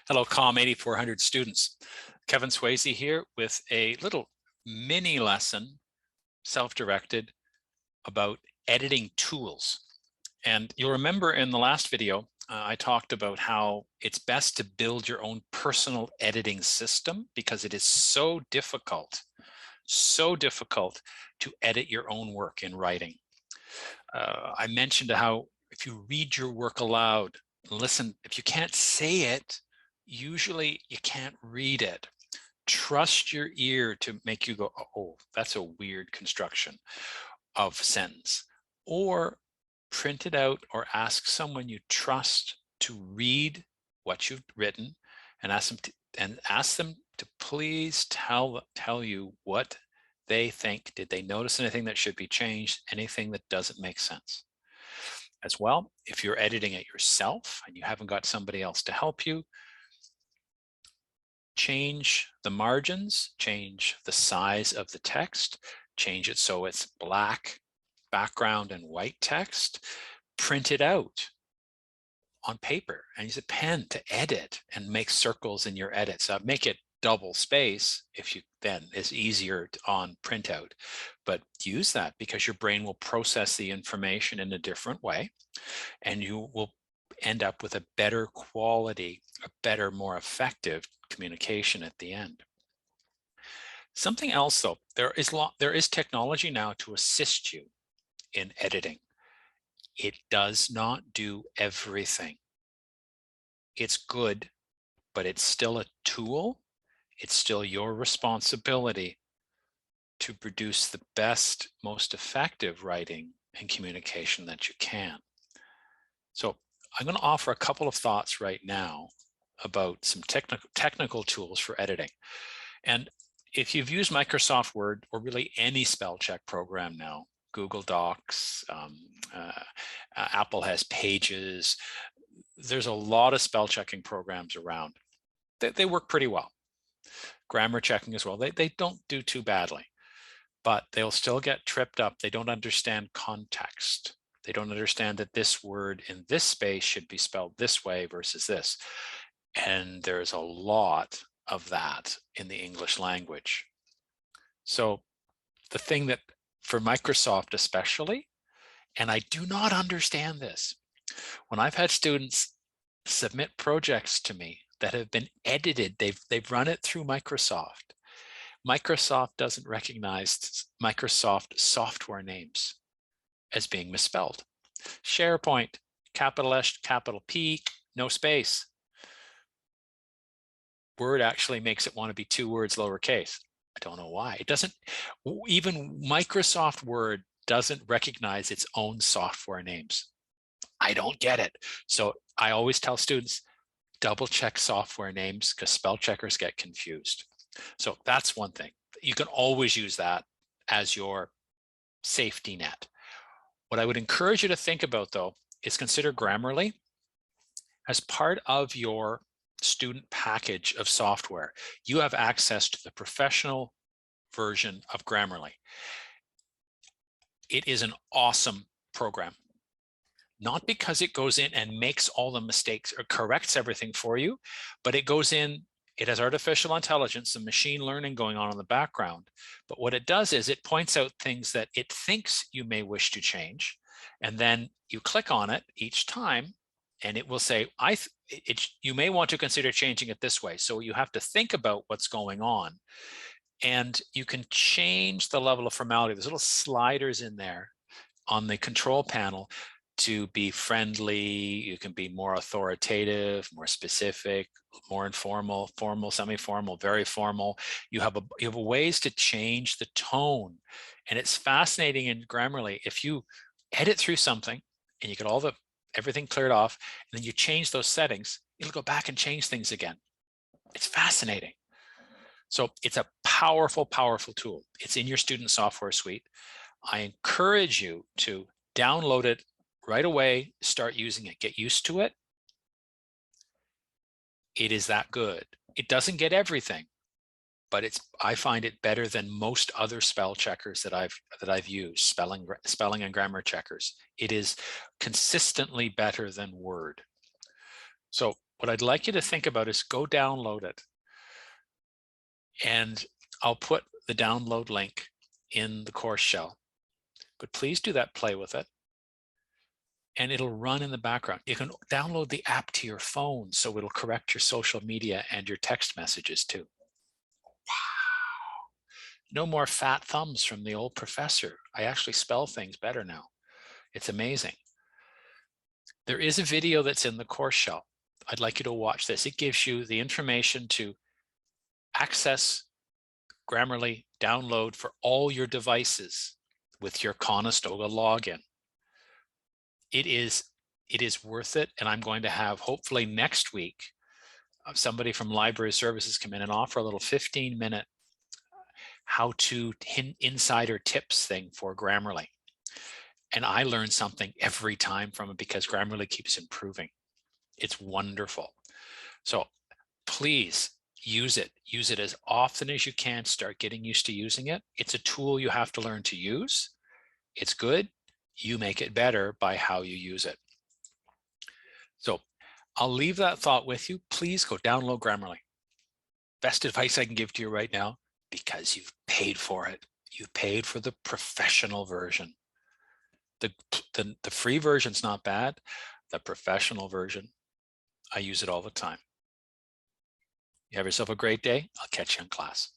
Hello, COMM8400 students. Kevin Swayze here with a little mini lesson, self-directed, about editing tools. And you'll remember in the last video, I talked about how it's best to build your own personal editing system because it is so difficult to edit your own work in writing. I mentioned how if you read your work aloud, listen, if you can't say it, usually you can't read it. Trust your ear to make you go, oh, that's a weird construction of sentence. Or print it out or ask someone you trust to read what you've written and ask them to please tell you what they think. Did they notice anything that should be changed? Anything that doesn't make sense? As well, if you're editing it yourself and you haven't got somebody else to help you, change the margins, change the size of the text, change it so it's black background and white text, print it out on paper and use a pen to edit and make circles in your edits. Make it double space if you then is easier on printout, but use that because your brain will process the information in a different way and you will end up with a better quality, a better, more effective communication at the end. Something else though, there is technology now to assist you in editing. It does not do everything. It's good, but it's still a tool. It's still your responsibility to produce the best, most effective writing and communication that you can. So I'm going to offer a couple of thoughts right now about some technical tools for editing. And if you've used Microsoft Word or really any spell check program now, Google Docs, Apple has Pages, there's a lot of spell checking programs around. They work pretty well. Grammar checking as well. They don't do too badly, but they'll still get tripped up. They don't understand context. They don't understand that this word in this space should be spelled this way versus this. And there's a lot of that in the English language. So the thing that for Microsoft especially, and I do not understand this, when I've had students submit projects to me that have been edited, they've run it through Microsoft. Microsoft doesn't recognize Microsoft software names as being misspelled. SharePoint, capital S, capital P, no space. Word actually makes it want to be two words lowercase. I don't know why. It doesn't, even Microsoft Word doesn't recognize its own software names. I don't get it. So I always tell students, double check software names because spell checkers get confused. So that's one thing. You can always use that as your safety net. What I would encourage you to think about though is consider Grammarly as part of your student package of software. You have access to the professional version of Grammarly. It is an awesome program. Not because it goes in and makes all the mistakes or corrects everything for you, but it goes in, it has artificial intelligence, some machine learning going on in the background. But what it does is it points out things that it thinks you may wish to change. And then you click on it each time and it will say, you may want to consider changing it this way. So you have to think about what's going on. And you can change the level of formality. There's little sliders in there on the control panel to be friendly. You can be more authoritative, more specific, more informal, formal, semi-formal, very formal. You have ways to change the tone. And it's fascinating in Grammarly. If you edit through something and you get everything cleared off, and then you change those settings, it'll go back and change things again. It's fascinating. So it's a powerful, powerful tool. It's in your student software suite. I encourage you to download it right away, start using it, get used to it. It is that good. It doesn't get everything, but I find it better than most other spell checkers that I've used, spelling and grammar checkers. It is consistently better than Word. So what I'd like you to think about is go download it. And I'll put the download link in the course shell. But please do that, play with it. And it'll run in the background. You can download the app to your phone, so it'll correct your social media and your text messages too. Wow. No more fat thumbs from the old professor. I actually spell things better now. It's amazing. There is a video that's in the course shell. I'd like you to watch this. It gives you the information to access Grammarly download for all your devices with your Conestoga login. It is worth it, and I'm going to have, hopefully next week, somebody from Library Services come in and offer a little 15-minute how-to insider tips thing for Grammarly. And I learn something every time from it because Grammarly keeps improving. It's wonderful. So please use it. Use it as often as you can. Start getting used to using it. It's a tool you have to learn to use. It's good. You make it better by how you use it. So I'll leave that thought with you. Please go download Grammarly. Best advice I can give to you right now, because you've paid for it. You paid for the professional version. The free version's not bad. The professional version, I use it all the time. You have yourself a great day. I'll catch you in class.